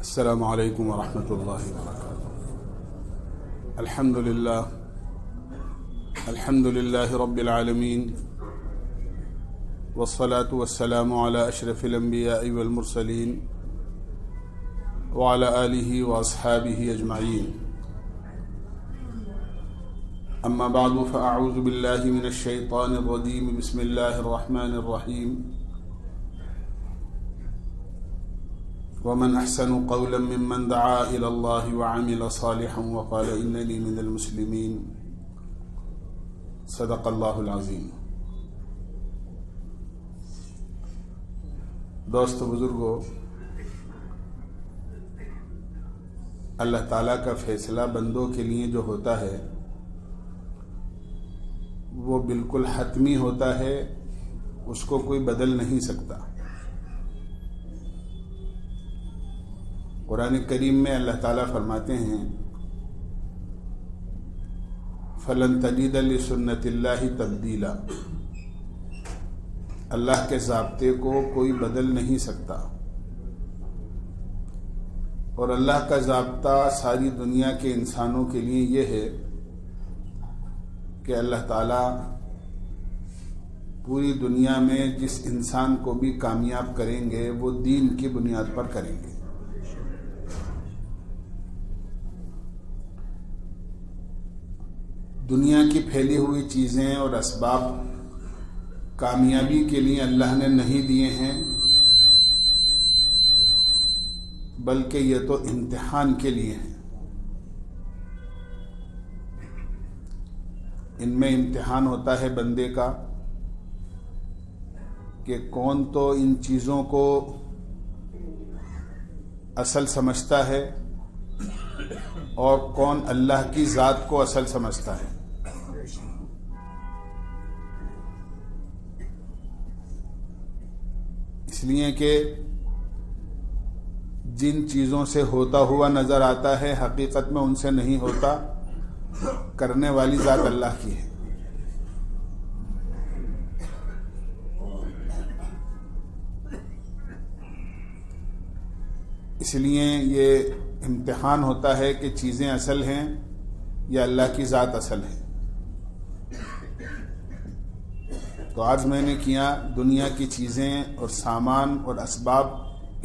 السلام علیکم ورحمۃ اللہ وبرکاتہ۔ الحمد للہ رب العالمین، والصلاة والسلام علی اشرف الانبیاء والمرسلین وعلی آلہ واصحابہ اجمعین، اما بعد فاعوذ باللہ من الشیطان الرجیم، بسم اللہ الرحمن الرحیم۔ ومن احسن قولا ممن دعا الى الله وعمل صالحا وقال انني من المسلمين، صدق اللہ العظیم۔ دوست بزرگوں، اللہ تعالیٰ کا فیصلہ بندوں کے لیے جو ہوتا ہے وہ بالکل حتمی ہوتا ہے، اس کو کوئی بدل نہیں سکتا۔ قرآن کریم میں اللہ تعالیٰ فرماتے ہیں فَلَن تَجِدَ لِسُنَّتِ اللَّهِ تَبْدِيلًا، اللہ کے ضابطے کو کوئی بدل نہیں سکتا، اور اللہ کا ضابطہ ساری دنیا کے انسانوں کے لیے یہ ہے کہ اللہ تعالیٰ پوری دنیا میں جس انسان کو بھی کامیاب کریں گے وہ دین کی بنیاد پر کریں گے۔ دنیا کی پھیلی ہوئی چیزیں اور اسباب کامیابی کے لیے اللہ نے نہیں دیے ہیں، بلکہ یہ تو امتحان کے لیے ہیں۔ ان میں امتحان ہوتا ہے بندے کا کہ کون تو ان چیزوں کو اصل سمجھتا ہے اور کون اللہ کی ذات کو اصل سمجھتا ہے۔ اس لیے کہ جن چیزوں سے ہوتا ہوا نظر آتا ہے حقیقت میں ان سے نہیں ہوتا، کرنے والی ذات اللہ کی ہے۔ اس لیے یہ امتحان ہوتا ہے کہ چیزیں اصل ہیں یا اللہ کی ذات اصل ہے۔ تو آج میں نے کیا دنیا کی چیزیں اور سامان اور اسباب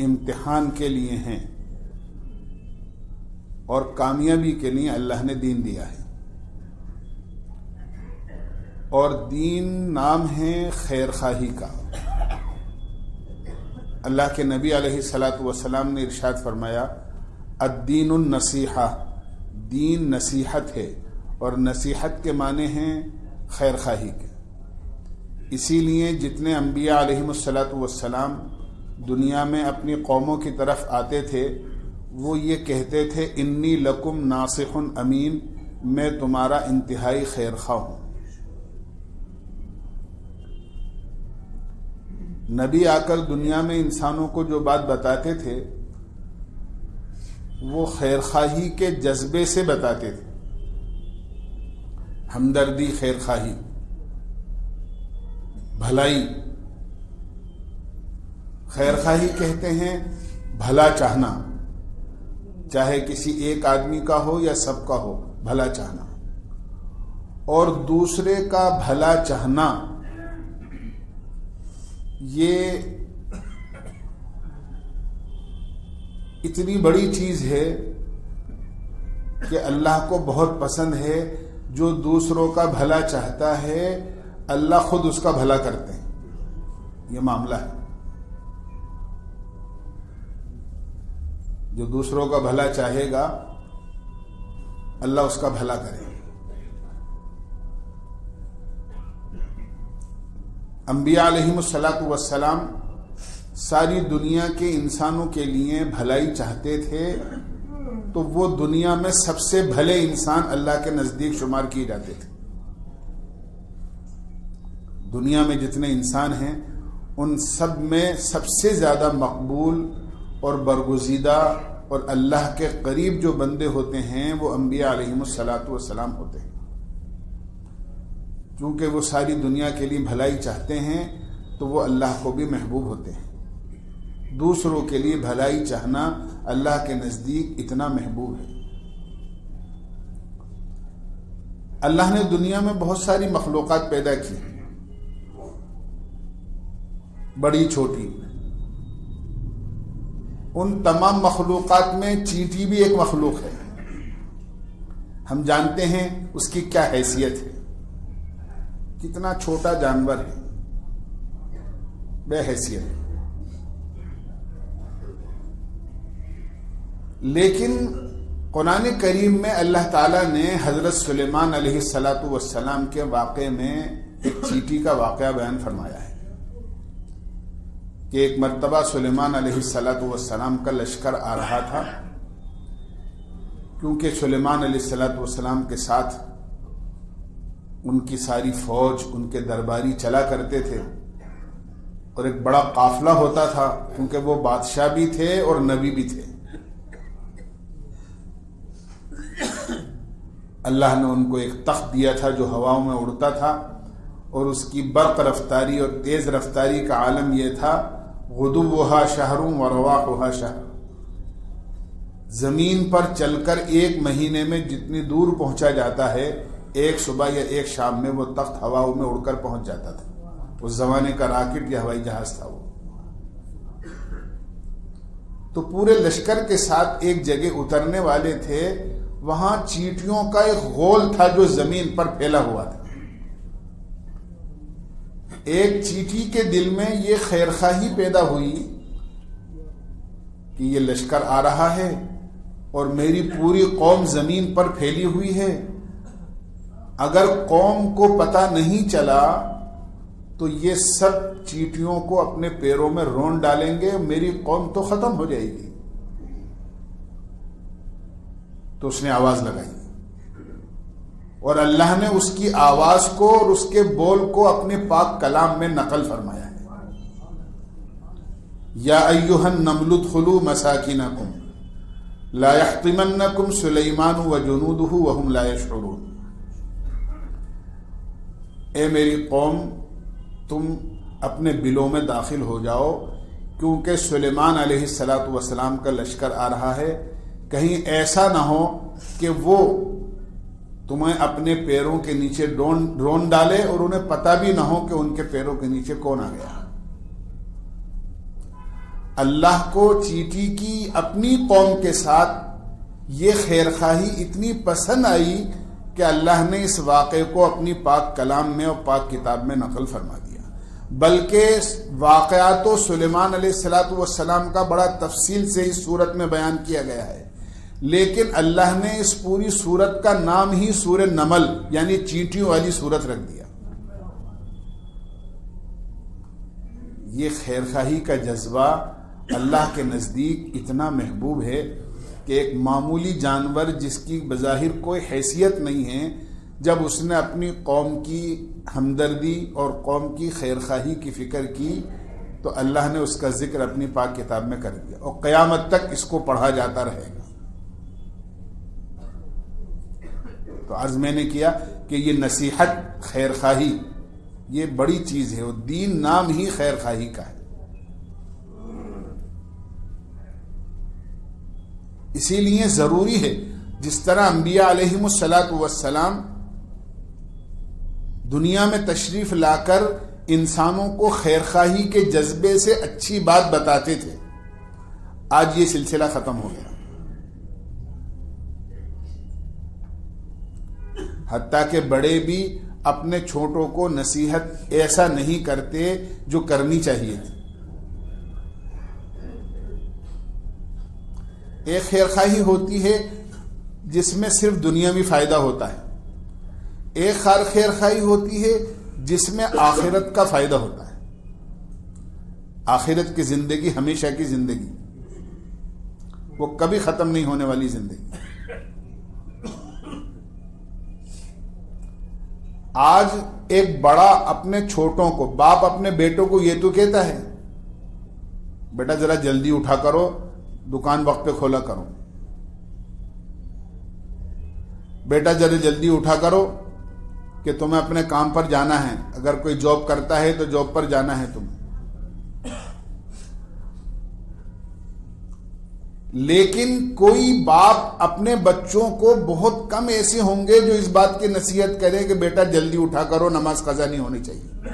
امتحان کے لیے ہیں، اور کامیابی کے لیے اللہ نے دین دیا ہے، اور دین نام ہے خیر خواہی کا۔ اللہ کے نبی علیہ الصلاۃ والسلام نے ارشاد فرمایا الدین النصیحہ، دین نصیحت ہے، اور نصیحت کے معنی ہیں خیر خواہی کے۔ اسی لیے جتنے انبیاء علیہم الصلاۃ والسلام دنیا میں اپنی قوموں کی طرف آتے تھے وہ یہ کہتے تھے انی لکم ناصح امین، میں تمہارا انتہائی خیر خواہ ہوں۔ نبی آ کر دنیا میں انسانوں کو جو بات بتاتے تھے وہ خیر خواہی کے جذبے سے بتاتے تھے، ہمدردی، خیر خواہی، بھلائی۔ خیر خواہی کہتے ہیں بھلا چاہنا، چاہے کسی ایک آدمی کا ہو یا سب کا ہو، بھلا چاہنا۔ اور دوسرے کا بھلا چاہنا یہ اتنی بڑی چیز ہے کہ اللہ کو بہت پسند ہے۔ جو دوسروں کا بھلا چاہتا ہے اللہ خود اس کا بھلا کرتے ہیں، یہ معاملہ ہے۔ جو دوسروں کا بھلا چاہے گا اللہ اس کا بھلا کرے گا۔ انبیاء علیہم الصلاۃ والسلام ساری دنیا کے انسانوں کے لیے بھلائی چاہتے تھے، تو وہ دنیا میں سب سے بھلے انسان اللہ کے نزدیک شمار کیے جاتے تھے۔ دنیا میں جتنے انسان ہیں ان سب میں سب سے زیادہ مقبول اور برگزیدہ اور اللہ کے قریب جو بندے ہوتے ہیں وہ انبیاء علیہم الصلاۃ والسلام ہوتے ہیں۔ چونکہ وہ ساری دنیا کے لیے بھلائی چاہتے ہیں تو وہ اللہ کو بھی محبوب ہوتے ہیں۔ دوسروں کے لیے بھلائی چاہنا اللہ کے نزدیک اتنا محبوب ہے۔ اللہ نے دنیا میں بہت ساری مخلوقات پیدا کی، بڑی چھوٹی۔ ان تمام مخلوقات میں چینٹی بھی ایک مخلوق ہے۔ ہم جانتے ہیں اس کی کیا حیثیت ہے، کتنا چھوٹا جانور ہے، بے حیثیت۔ لیکن قرآن کریم میں اللہ تعالیٰ نے حضرت سلیمان علیہ السلام کے واقعے میں ایک چیٹی کا واقعہ بیان فرمایا ہے کہ ایک مرتبہ سلیمان علیہ السلام کا لشکر آ رہا تھا، کیونکہ سلیمان علیہ السلام کے ساتھ ان کی ساری فوج، ان کے درباری چلا کرتے تھے، اور ایک بڑا قافلہ ہوتا تھا، کیونکہ وہ بادشاہ بھی تھے اور نبی بھی تھے۔ اللہ نے ان کو ایک تخت دیا تھا جو ہواؤں میں اڑتا تھا، اور اس کی برق رفتاری اور تیز رفتاری کا عالم یہ تھا غدوها شہر و رواحها شہر۔ زمین پر چل کر ایک مہینے میں جتنی دور پہنچا جاتا ہے، ایک صبح یا ایک شام میں وہ تخت ہواؤں میں اڑ کر پہنچ جاتا تھا۔ اس زمانے کا راکٹ یا ہوائی جہاز تھا وہ۔ تو پورے لشکر کے ساتھ ایک جگہ اترنے والے تھے، وہاں چیٹیوں کا ایک غول تھا جو زمین پر پھیلا ہوا تھا۔ ایک چیٹی کے دل میں یہ خیرخواہی پیدا ہوئی کہ یہ لشکر آ رہا ہے اور میری پوری قوم زمین پر پھیلی ہوئی ہے، اگر قوم کو پتہ نہیں چلا تو یہ سب چیٹیوں کو اپنے پیروں میں رون ڈالیں گے، میری قوم تو ختم ہو جائے گی۔ تو اس نے آواز لگائی، اور اللہ نے اس کی آواز کو اور اس کے بول کو اپنے پاک کلام میں نقل فرمایا ہے۔ یا ایھا النمل ادخلوا مساکنکم لا یحطمنکم سلیمان وجنودہ وہم لا یشعرون۔ اے میری قوم، تم اپنے بلوں میں داخل ہو جاؤ، کیونکہ سلیمان علیہ السلام کا لشکر آ رہا ہے، کہیں ایسا نہ ہو کہ وہ تمہیں اپنے پیروں کے نیچے ڈرون ڈالے اور انہیں پتہ بھی نہ ہو کہ ان کے پیروں کے نیچے کون آ گیا۔ اللہ کو چیٹی کی اپنی قوم کے ساتھ یہ خیرخواہی اتنی پسند آئی کہ اللہ نے اس واقعے کو اپنی پاک کلام میں اور پاک کتاب میں نقل فرما دیا۔ بلکہ واقعات و سلیمان علیہ السلام کا بڑا تفصیل سے اس صورت میں بیان کیا گیا ہے، لیکن اللہ نے اس پوری صورت کا نام ہی سورہ نمل یعنی چینٹیوں والی صورت رکھ دیا۔ یہ خیرخواہی کا جذبہ اللہ کے نزدیک اتنا محبوب ہے کہ ایک معمولی جانور جس کی بظاہر کوئی حیثیت نہیں ہے، جب اس نے اپنی قوم کی ہمدردی اور قوم کی خیرخواہی کی فکر کی تو اللہ نے اس کا ذکر اپنی پاک کتاب میں کر دیا، اور قیامت تک اس کو پڑھا جاتا رہے گا۔ تو عرض میں نے کیا کہ یہ نصیحت، خیرخواہی، یہ بڑی چیز ہے، اور دین نام ہی خیرخواہی کا ہے۔ اسی لیے ضروری ہے، جس طرح انبیاء علیہم السلام دنیا میں تشریف لا کر انسانوں کو خیرخواہی کے جذبے سے اچھی بات بتاتے تھے، آج یہ سلسلہ ختم ہو گیا۔ حتیٰ کہ بڑے بھی اپنے چھوٹوں کو نصیحت ایسا نہیں کرتے جو کرنی چاہیے تھی۔ ایک خیرخواہی ہوتی ہے جس میں صرف دنیاوی فائدہ ہوتا ہے، ایک خیرخواہی ہوتی ہے جس میں آخرت کا فائدہ ہوتا ہے، آخرت کی زندگی، ہمیشہ کی زندگی، وہ کبھی ختم نہیں ہونے والی زندگی۔ آج ایک بڑا اپنے چھوٹوں کو، باپ اپنے بیٹوں کو یہ تو کہتا ہے، بیٹا ذرا جلدی اٹھا کرو، دکان وقت پہ کھولا کرو، بیٹا ذرا جلدی اٹھا کرو کہ تمہیں اپنے کام پر جانا ہے، اگر کوئی جاب کرتا ہے تو جاب پر جانا ہے تمہیں۔ لیکن کوئی باپ اپنے بچوں کو بہت کم ایسے ہوں گے جو اس بات کی نصیحت کرے کہ بیٹا جلدی اٹھا کرو، نماز قضا نہیں ہونی چاہیے۔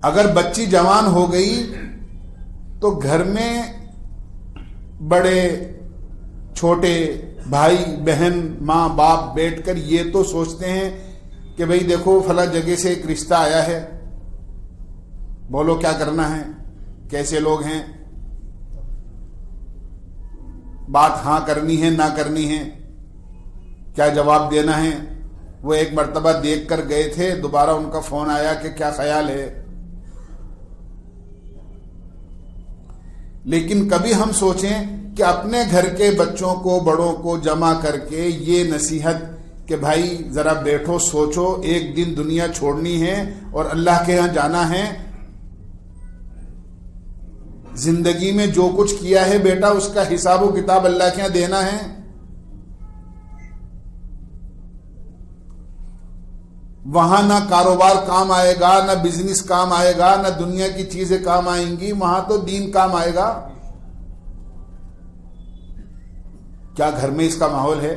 اگر بچی جوان ہو گئی تو گھر میں بڑے چھوٹے بھائی بہن ماں باپ بیٹھ کر یہ تو سوچتے ہیں کہ بھئی دیکھو فلاں جگہ سے ایک رشتہ آیا ہے، بولو کیا کرنا ہے، کیسے لوگ ہیں، بات ہاں کرنی ہے نہ کرنی ہے، کیا جواب دینا ہے۔ وہ ایک مرتبہ دیکھ کر گئے تھے، دوبارہ ان کا فون آیا کہ کیا خیال ہے۔ لیکن کبھی ہم سوچیں کہ اپنے گھر کے بچوں کو بڑوں کو جمع کر کے یہ نصیحت کہ بھائی ذرا بیٹھو سوچو، ایک دن دنیا چھوڑنی ہے اور اللہ کے ہاں جانا ہے، زندگی میں جو کچھ کیا ہے بیٹا اس کا حساب و کتاب اللہ کے ہاں دینا ہے۔ وہاں نہ کاروبار کام آئے گا، نہ بزنس کام آئے گا، نہ دنیا کی چیزیں کام آئیں گی، وہاں تو دین کام آئے گا۔ کیا گھر میں اس کا ماحول ہے؟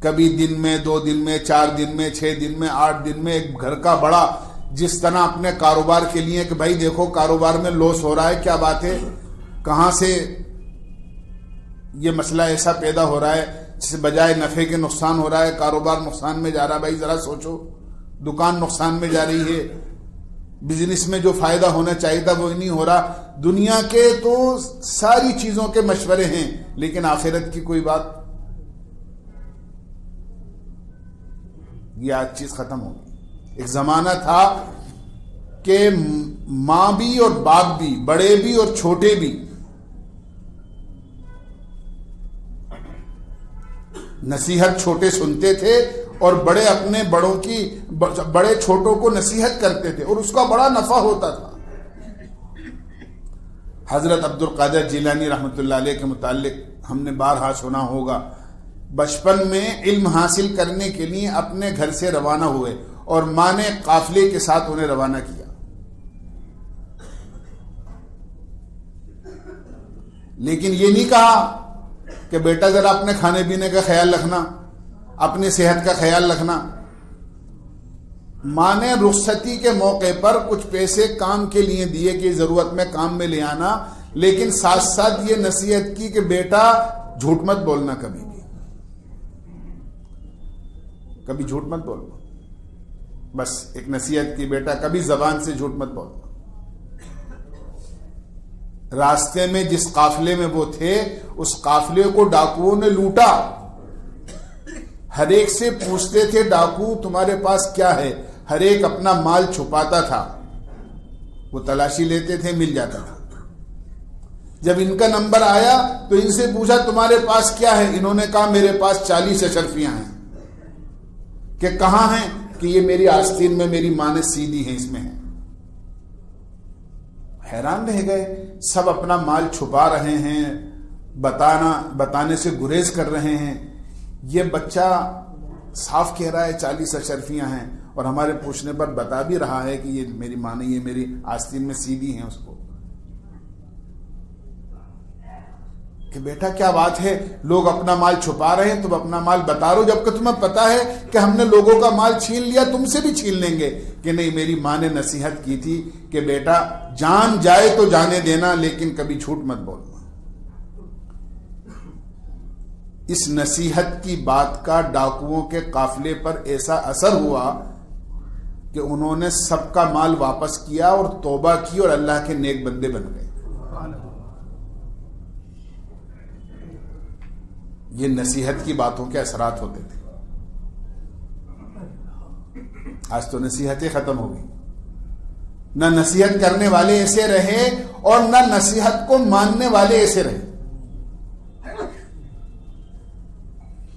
کبھی دن میں 2 دن میں 4 دن میں 6 دن میں 8 دن میں ایک گھر کا بڑا جس طرح اپنے کاروبار کے لیے کہ بھائی دیکھو کاروبار میں لاس ہو رہا ہے، کیا بات ہے، کہاں سے یہ مسئلہ ایسا پیدا ہو رہا ہے جس بجائے نفع کے نقصان ہو رہا ہے، کاروبار نقصان میں جا رہا ہے، بھائی ذرا سوچو، دکان نقصان میں جا رہی ہے، بزنس میں جو فائدہ ہونا چاہیے تھا وہ نہیں ہو رہا۔ دنیا کے تو ساری چیزوں کے مشورے ہیں لیکن آخرت کی کوئی بات، یہ آج چیز ختم ہو گئی۔ ایک زمانہ تھا کہ ماں بھی اور باپ بھی، بڑے بھی اور چھوٹے بھی، نصیحت چھوٹے سنتے تھے اور بڑے اپنے بڑوں کی، بڑے چھوٹوں کو نصیحت کرتے تھے اور اس کا بڑا نفع ہوتا تھا۔ حضرت عبد القادر جیلانی رحمۃ اللہ علیہ کے متعلق ہم نے بارہا سنا ہوگا، بچپن میں علم حاصل کرنے کے لیے اپنے گھر سے روانہ ہوئے اور ماں نے قافلے کے ساتھ انہیں روانہ کیا۔ لیکن یہ نہیں کہا کہ بیٹا ذرا اپنے کھانے پینے کا خیال رکھنا، اپنی صحت کا خیال رکھنا۔ ماں نے رخصتی کے موقع پر کچھ پیسے کام کے لیے دیے کہ ضرورت میں کام میں لے آنا، لیکن ساتھ ساتھ یہ نصیحت کی کہ بیٹا جھوٹ مت بولنا، کبھی بھی کبھی جھوٹ مت بولنا، بس ایک نصیحت کی بیٹا کبھی زبان سے جھوٹ مت بولنا۔ راستے میں جس قافلے میں وہ تھے اس قافلے کو ڈاکوؤں نے لوٹا، ہر ایک سے پوچھتے تھے ڈاکو تمہارے پاس کیا ہے، ہر ایک اپنا مال چھپاتا تھا، وہ تلاشی لیتے تھے، مل جاتا تھا۔ جب ان کا نمبر آیا تو ان سے پوچھا تمہارے پاس کیا ہے، انہوں نے کہا میرے پاس 40 اشرفیاں ہیں۔ کہ کہاں ہیں؟ کہ یہ میری آستین میں میری ماں نے سی دی ہیں، اس میں ہے۔ حیران رہ گئے، سب اپنا مال چھپا رہے ہیں، بتانے سے گریز کر رہے ہیں، یہ بچہ صاف کہہ رہا ہے 40 اشرفیاں ہیں اور ہمارے پوچھنے پر بتا بھی رہا ہے کہ یہ میری ماں نے یہ میری آستین میں سی دی ہیں اس کو۔ کہ بیٹا کیا بات ہے، لوگ اپنا مال چھپا رہے ہیں، تم اپنا مال بتا رہو، جبکہ تمہیں پتا ہے کہ ہم نے لوگوں کا مال چھین لیا، تم سے بھی چھین لیں گے۔ کہ نہیں، میری ماں نے نصیحت کی تھی کہ بیٹا جان جائے تو جانے دینا لیکن کبھی جھوٹ مت بولنا۔ اس نصیحت کی بات کا ڈاکوؤں کے قافلے پر ایسا اثر ہوا کہ انہوں نے سب کا مال واپس کیا اور توبہ کی اور اللہ کے نیک بندے بن گئے۔ یہ نصیحت کی باتوں کے اثرات ہوتے تھے۔ آج تو نصیحتیں ختم ہو گئی، نہ نصیحت کرنے والے ایسے رہے اور نہ نصیحت کو ماننے والے ایسے رہے۔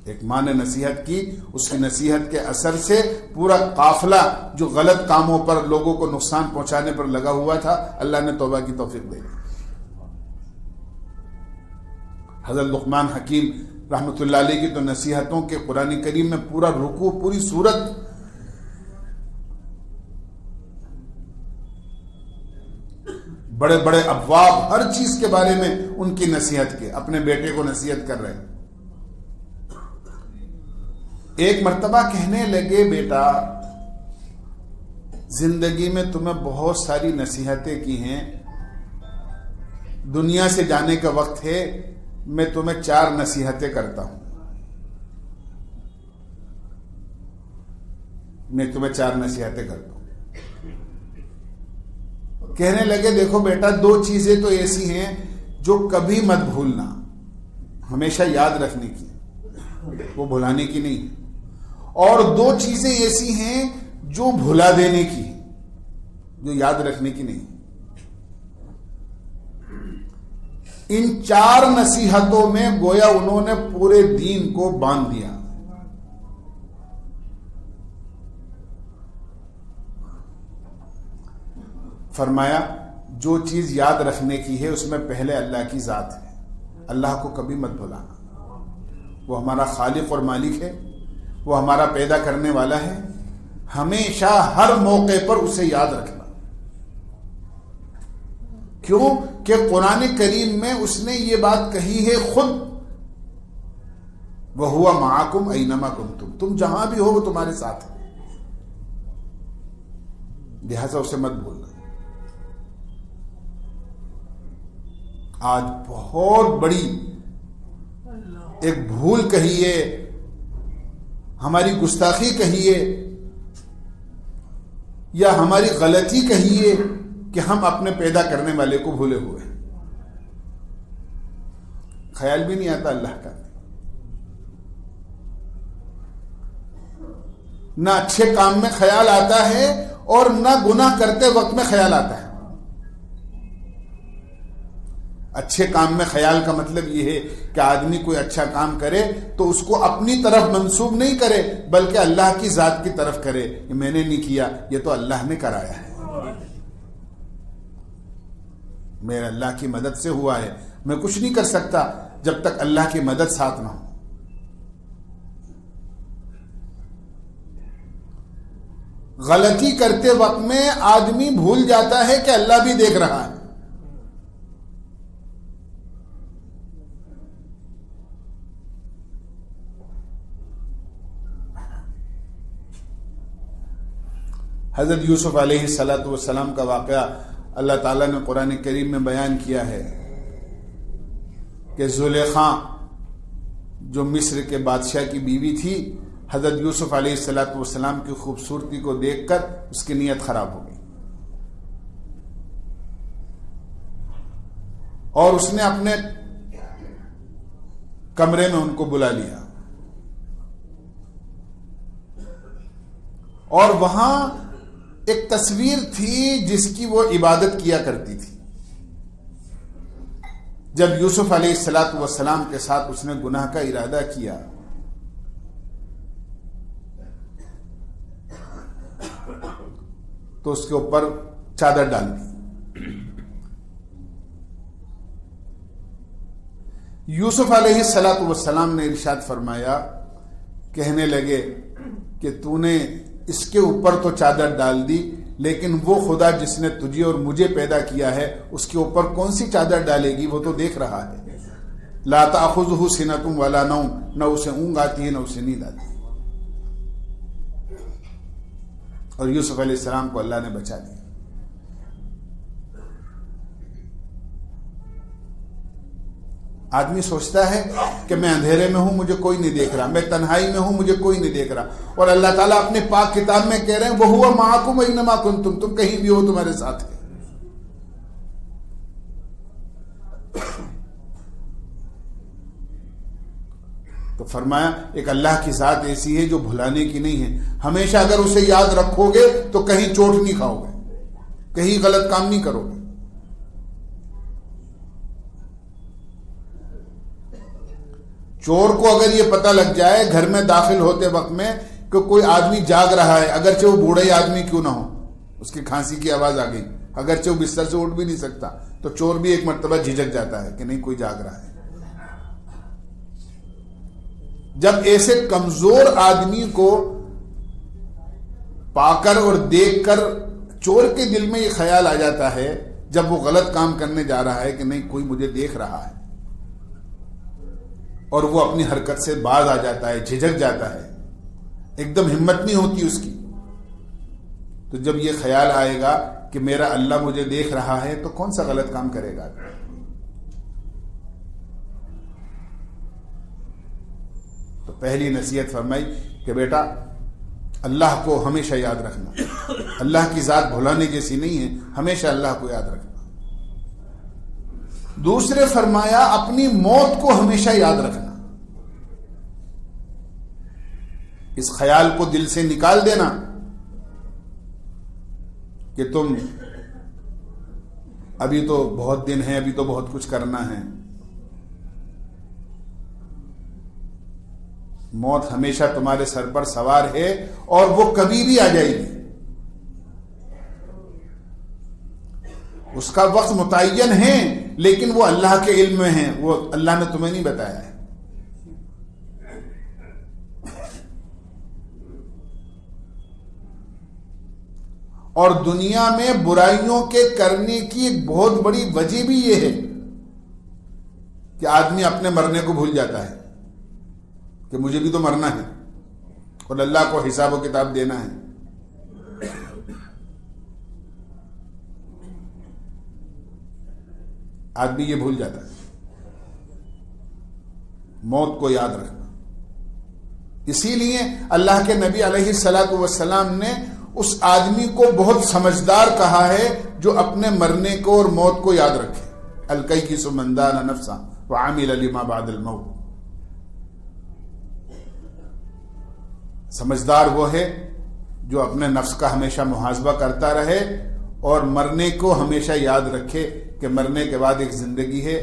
ایک ماں نے نصیحت کی، اس کی نصیحت کے اثر سے پورا قافلہ جو غلط کاموں پر لوگوں کو نقصان پہنچانے پر لگا ہوا تھا، اللہ نے توبہ کی توفیق دے دی۔ حضرت لقمان حکیم رحمۃ اللہ علیہ کی تو نصیحتوں کے قرآن کریم میں پورا رکوع، پوری سورت بڑے بڑے ابواب ہر چیز کے بارے میں ان کی نصیحت کے، اپنے بیٹے کو نصیحت کر رہے ہیں۔ ایک مرتبہ کہنے لگے بیٹا زندگی میں تمہیں بہت ساری نصیحتیں کی ہیں، دنیا سے جانے کا وقت ہے، میں تمہیں 4 نصیحتیں کرتا ہوں، میں تمہیں 4 نصیحتیں کرتا ہوں۔ کہنے لگے دیکھو بیٹا 2 چیزیں تو ایسی ہیں جو کبھی مت بھولنا، ہمیشہ یاد رکھنے کی، وہ بھلانے کی نہیں، اور 2 چیزیں ایسی ہیں جو بھلا دینے کی، جو یاد رکھنے کی نہیں۔ ان 4 نصیحتوں میں گویا انہوں نے پورے دین کو باندھ دیا۔ فرمایا جو چیز یاد رکھنے کی ہے اس میں پہلے اللہ کی ذات ہے، اللہ کو کبھی مت بھلانا، وہ ہمارا خالق اور مالک ہے، وہ ہمارا پیدا کرنے والا ہے، ہمیشہ ہر موقع پر اسے یاد رکھنا۔ کیوں کہ قرآن کریم میں اس نے یہ بات کہی ہے خود، وَهُوَ مَعَكُمْ أَيْنَمَا كُنْتُمْ، تم جہاں بھی ہو وہ تمہارے ساتھ ہے، لہذا اسے مت بھولنا۔ آج بہت بڑی ایک بھول کہیے، ہماری گستاخی کہیے، یا ہماری غلطی کہیے کہ ہم اپنے پیدا کرنے والے کو بھولے ہوئے، خیال بھی نہیں آتا اللہ کا، نہ اچھے کام میں خیال آتا ہے اور نہ گناہ کرتے وقت میں خیال آتا ہے۔ اچھے کام میں خیال کا مطلب یہ ہے کہ آدمی کوئی اچھا کام کرے تو اس کو اپنی طرف منسوب نہیں کرے، بلکہ اللہ کی ذات کی طرف کرے، یہ میں نے نہیں کیا، یہ تو اللہ نے کرایا ہے، میرا اللہ کی مدد سے ہوا ہے، میں کچھ نہیں کر سکتا جب تک اللہ کی مدد ساتھ نہ ہو۔ غلطی کرتے وقت میں آدمی بھول جاتا ہے کہ اللہ بھی دیکھ رہا ہے۔ حضرت یوسف علیہ السلام کا واقعہ اللہ تعالیٰ نے قرآن کریم میں بیان کیا ہے کہ زلیخا جو مصر کے بادشاہ کی بیوی تھی، حضرت یوسف علیہ السلام کی خوبصورتی کو دیکھ کر اس کی نیت خراب ہو گئی، اور اس نے اپنے کمرے میں ان کو بلا لیا، اور وہاں ایک تصویر تھی جس کی وہ عبادت کیا کرتی تھی۔ جب یوسف علیہ السلام کے ساتھ اس نے گناہ کا ارادہ کیا تو اس کے اوپر چادر ڈال دی۔ یوسف علیہ السلام نے ارشاد فرمایا، کہنے لگے کہ تو نے اس کے اوپر تو چادر ڈال دی، لیکن وہ خدا جس نے تجھے اور مجھے پیدا کیا ہے اس کے اوپر کون سی چادر ڈالے گی، وہ تو دیکھ رہا ہے۔ لا تأخذہ سنۃ ولا نوم، نہ اسے اونگ آتی ہے نہ اسے نیند آتی ہے۔ اور یوسف علیہ السلام کو اللہ نے بچا دیا۔ آدمی سوچتا ہے کہ میں اندھیرے میں ہوں مجھے کوئی نہیں دیکھ رہا، میں تنہائی میں ہوں مجھے کوئی نہیں دیکھ رہا، اور اللہ تعالیٰ اپنے پاک کتاب میں کہہ رہے ہیں وَهُوَ مَعَكُمْ أَيْنَمَا كُنْتُمْ، تم کہیں بھی ہو تمہارے ساتھ ہے۔ تو فرمایا ایک اللہ کی ذات ایسی ہے جو بھلانے کی نہیں ہے، ہمیشہ اگر اسے یاد رکھو گے تو کہیں چوٹ نہیں کھاؤ گے، کہیں غلط کام نہیں کرو گے۔ چور کو اگر یہ پتہ لگ جائے گھر میں داخل ہوتے وقت میں کہ کوئی آدمی جاگ رہا ہے، اگرچہ وہ بوڑھا ہی آدمی کیوں نہ ہو، اس کی کھانسی کی آواز آ گئی، اگرچہ وہ بستر سے اٹھ بھی نہیں سکتا، تو چور بھی ایک مرتبہ جھجک جاتا ہے کہ نہیں کوئی جاگ رہا ہے۔ جب ایسے کمزور آدمی کو پا کر اور دیکھ کر چور کے دل میں یہ خیال آ جاتا ہے جب وہ غلط کام کرنے جا رہا ہے کہ نہیں کوئی مجھے دیکھ رہا ہے، اور وہ اپنی حرکت سے باز آ جاتا ہے، جھجک جاتا ہے، ایک دم ہمت نہیں ہوتی اس کی، تو جب یہ خیال آئے گا کہ میرا اللہ مجھے دیکھ رہا ہے تو کون سا غلط کام کرے گا؟ تو پہلی نصیحت فرمائی کہ بیٹا اللہ کو ہمیشہ یاد رکھنا، اللہ کی ذات بھلانے جیسی نہیں ہے، ہمیشہ اللہ کو یاد رکھنا۔ دوسرے فرمایا اپنی موت کو ہمیشہ یاد رکھنا، اس خیال کو دل سے نکال دینا کہ تم ابھی تو بہت دن ہے، ابھی تو بہت کچھ کرنا ہے۔ موت ہمیشہ تمہارے سر پر سوار ہے اور وہ کبھی بھی آ جائے گی، اس کا وقت متعین ہے، لیکن وہ اللہ کے علم میں ہے، وہ اللہ نے تمہیں نہیں بتایا ہے۔ اور دنیا میں برائیوں کے کرنے کی ایک بہت بڑی وجہ بھی یہ ہے کہ آدمی اپنے مرنے کو بھول جاتا ہے کہ مجھے بھی تو مرنا ہے اور اللہ کو حساب و کتاب دینا ہے۔ آدمی یہ بھول جاتا ہے، موت کو یاد رکھنا۔ اسی لیے اللہ کے نبی علیہ الصلاۃ والسلام نے اس آدمی کو بہت سمجھدار کہا ہے جو اپنے مرنے کو اور موت کو یاد رکھے۔ الکیس من دان نفسا وعمل لما بعد الموت۔ سمجھدار وہ ہے جو اپنے نفس کا ہمیشہ محاسبہ کرتا رہے اور مرنے کو ہمیشہ یاد رکھے کہ مرنے کے بعد ایک زندگی ہے۔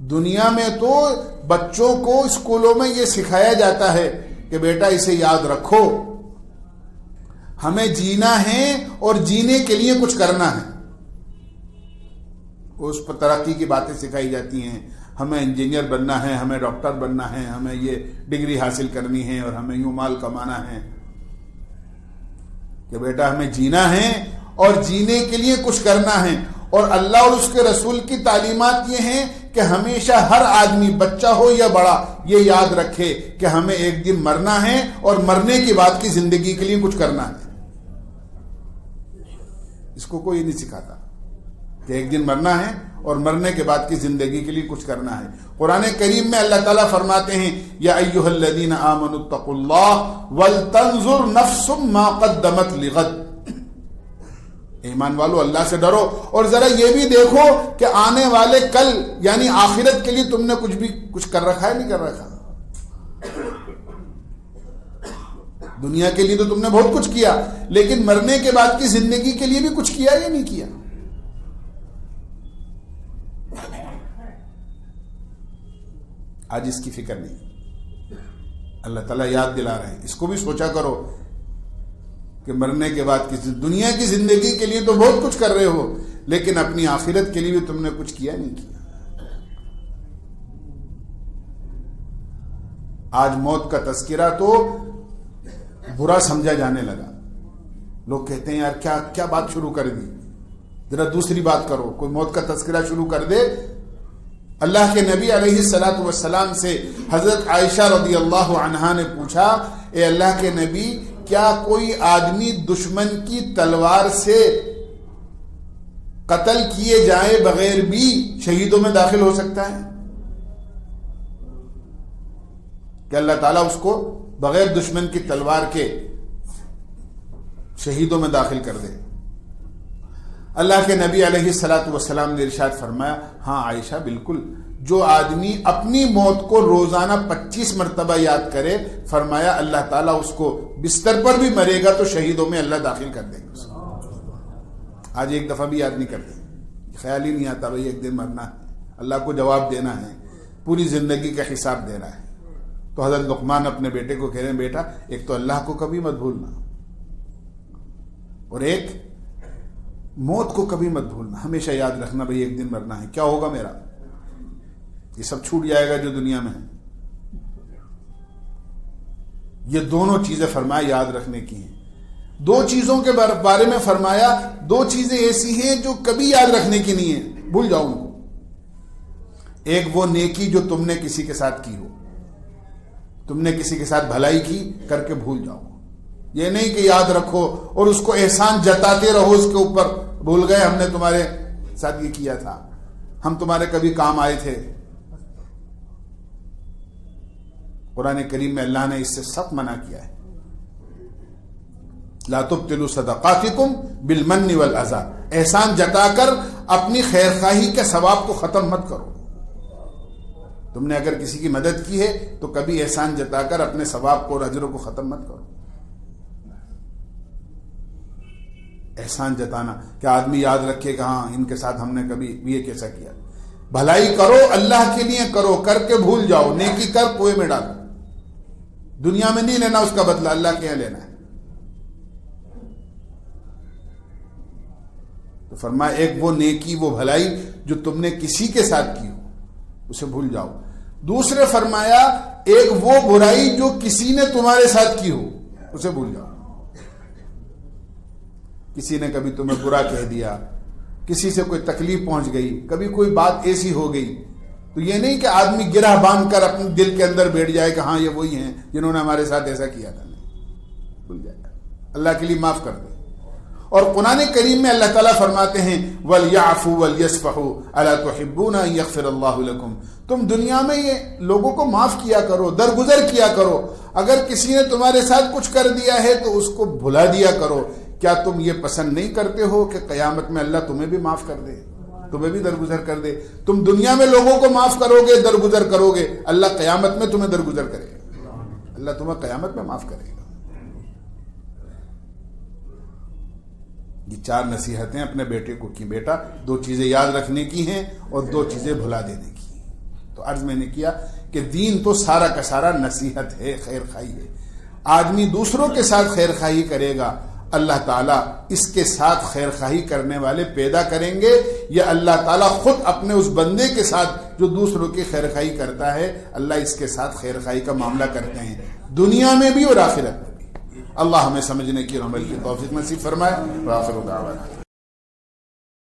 دنیا میں تو بچوں کو اسکولوں میں یہ سکھایا جاتا ہے کہ بیٹا اسے یاد رکھو، ہمیں جینا ہے اور جینے کے لیے کچھ کرنا ہے۔ اس پر ترقی کی باتیں سکھائی جاتی ہیں، ہمیں انجینئر بننا ہے، ہمیں ڈاکٹر بننا ہے، ہمیں یہ ڈگری حاصل کرنی ہے اور ہمیں یوں مال کمانا ہے۔ کہ بیٹا ہمیں جینا ہے اور جینے کے لیے کچھ کرنا ہے، اور اللہ اور اس کے رسول کی تعلیمات یہ ہیں کہ ہمیشہ ہر آدمی بچہ ہو یا بڑا یہ یاد رکھے کہ ہمیں ایک دن مرنا ہے اور مرنے کے بعد کی زندگی کے لیے کچھ کرنا ہے۔ اس کو کوئی نہیں سکھاتا کہ ایک دن مرنا ہے اور مرنے کے بعد کی زندگی کے لیے کچھ کرنا ہے۔ قرآن کریم میں اللہ تعالیٰ فرماتے ہیں یا ایھا الذین آمنوا اتقوا اللہ ولتنظر نفس ما قدمت لغد۔ ایمان والو اللہ سے ڈرو اور ذرا یہ بھی دیکھو کہ آنے والے کل یعنی آخرت کے لیے تم نے کچھ کر رکھا ہے نہیں کر رکھا۔ دنیا کے لیے تو تم نے بہت کچھ کیا، لیکن مرنے کے بعد کی زندگی کے لیے بھی کچھ کیا یا نہیں کیا؟ آج اس کی فکر نہیں، اللہ تعالیٰ یاد دلا رہے ہیں، اس کو بھی سوچا کرو کہ مرنے کے بعد کی دنیا کی زندگی کے لیے تو بہت کچھ کر رہے ہو، لیکن اپنی آخرت کے لیے بھی تم نے کچھ کیا نہیں کیا۔ آج موت کا تذکرہ تو برا سمجھا جانے لگا، لوگ کہتے ہیں یار کیا بات شروع کر دی، ذرا دوسری بات کرو۔ کوئی موت کا تذکرہ شروع کر دے، اللہ کے نبی علیہ الصلاۃ والسلام سے حضرت عائشہ رضی اللہ عنہا نے پوچھا، اے اللہ کے نبی کیا کوئی آدمی دشمن کی تلوار سے قتل کیے جائے بغیر بھی شہیدوں میں داخل ہو سکتا ہے؟ کہ اللہ تعالیٰ اس کو بغیر دشمن کی تلوار کے شہیدوں میں داخل کر دے؟ اللہ کے نبی علیہ الصلاۃ والسلام نے ارشاد فرمایا، ہاں عائشہ بالکل، جو آدمی اپنی موت کو روزانہ 25 مرتبہ یاد کرے، فرمایا اللہ تعالیٰ اس کو بستر پر بھی مرے گا تو شہیدوں میں اللہ داخل کر دے گا۔ آج ایک دفعہ بھی یاد نہیں کرتے، خیال ہی نہیں آتا بھائی ایک دن مرنا ہے، اللہ کو جواب دینا ہے، پوری زندگی کا حساب دینا ہے۔ تو حضرت لقمان اپنے بیٹے کو کہہ رہے ہیں، بیٹا ایک تو اللہ کو کبھی مت بھولنا اور ایک موت کو کبھی مت بھولنا، ہمیشہ یاد رکھنا بھائی ایک دن مرنا ہے، کیا ہوگا میرا، یہ سب چھوٹ جائے گا جو دنیا میں ہے۔ یہ دونوں چیزیں فرمایا یاد رکھنے کی ہیں. دو چیزوں کے بارے میں فرمایا دو چیزیں ایسی ہیں جو کبھی یاد رکھنے کی نہیں ہیں, بھول جاؤ ان کو. ایک وہ نیکی جو تم نے کسی کے ساتھ کی ہو, تم نے کسی کے ساتھ بھلائی کی کر کے بھول جاؤ. یہ نہیں کہ یاد رکھو اور اس کو احسان جتاتے رہو اس کے اوپر, بھول گئے ہم نے تمہارے ساتھ یہ کیا تھا, ہم تمہارے کبھی کام آئے تھے. قرآن کریم میں اللہ نے اس سے سخت منع کیا ہے. لا تبطلوا صدقاتکم بالمن والاذى, احسان جتا کر اپنی خیر خواہی کے ثواب کو ختم مت کرو. تم نے اگر کسی کی مدد کی ہے تو کبھی احسان جتا کر اپنے ثواب کو اور اجروں کو ختم مت کرو. احسان جتانا کہ آدمی یاد رکھے کہ ہاں ان کے ساتھ ہم نے کبھی یہ کیسا کیا. بھلائی کرو اللہ کے لیے کرو, کر کے بھول جاؤ. نیکی کر کنویں میں ڈالو, دنیا میں نہیں لینا اس کا بدلہ, اللہ کے یہاں لینا ہے. تو فرمایا ایک وہ نیکی وہ بھلائی جو تم نے کسی کے ساتھ کی ہو اسے بھول جاؤ. دوسرے فرمایا ایک وہ برائی جو کسی نے تمہارے ساتھ کی ہو اسے بھول جاؤ. کسی نے کبھی تمہیں برا کہہ دیا, کسی سے کوئی تکلیف پہنچ گئی, کبھی کوئی بات ایسی ہو گئی, تو یہ نہیں کہ آدمی گرہ باندھ کر اپنے دل کے اندر بیٹھ جائے کہ ہاں یہ وہی ہیں جنہوں نے ہمارے ساتھ ایسا کیا تھا. نہیں, بھول جائے, اللہ کے لیے معاف کر دے. اور قرآن کریم میں اللہ تعالیٰ فرماتے ہیں وَلْيَعْفُوا وَلْيَصْفَحُوا أَلَا تُحِبُّونَ أَن يَغْفِرَ اللَّهُ لَكُمْ, تم دنیا میں یہ لوگوں کو معاف کیا کرو, درگزر کیا کرو. اگر کسی نے تمہارے ساتھ کچھ کر دیا ہے تو اس کو بھلا دیا کرو. کیا تم یہ پسند نہیں کرتے ہو کہ قیامت میں اللہ تمہیں بھی معاف کر دے, تمہیں بھی درگزر کر دے؟ تم دنیا میں لوگوں کو معاف کرو گے, درگزر کرو گے, اللہ قیامت میں تمہیں درگزر کرے گا, اللہ تمہیں قیامت میں معاف کرے گا. یہ چار نصیحتیں اپنے بیٹے کو کی, بیٹا دو چیزیں یاد رکھنے کی ہیں اور دو چیزیں بھلا دینے کی. تو عرض میں نے کیا کہ دین تو سارا کا سارا نصیحت ہے, خیر خواہی ہے. آدمی دوسروں کے ساتھ خیر خواہی کرے گا, اللہ تعالیٰ اس کے ساتھ خیر خواہی کرنے والے پیدا کریں گے, یا اللہ تعالیٰ خود اپنے اس بندے کے ساتھ جو دوسروں کی خیر خواہی کرتا ہے, اللہ اس کے ساتھ خیر خواہی کا معاملہ کرتے ہیں دنیا میں بھی اور آخرت میں بھی. اللہ ہمیں سمجھنے کی اور عمل کی توفیق نصیب فرمائے. وآخر دعوانا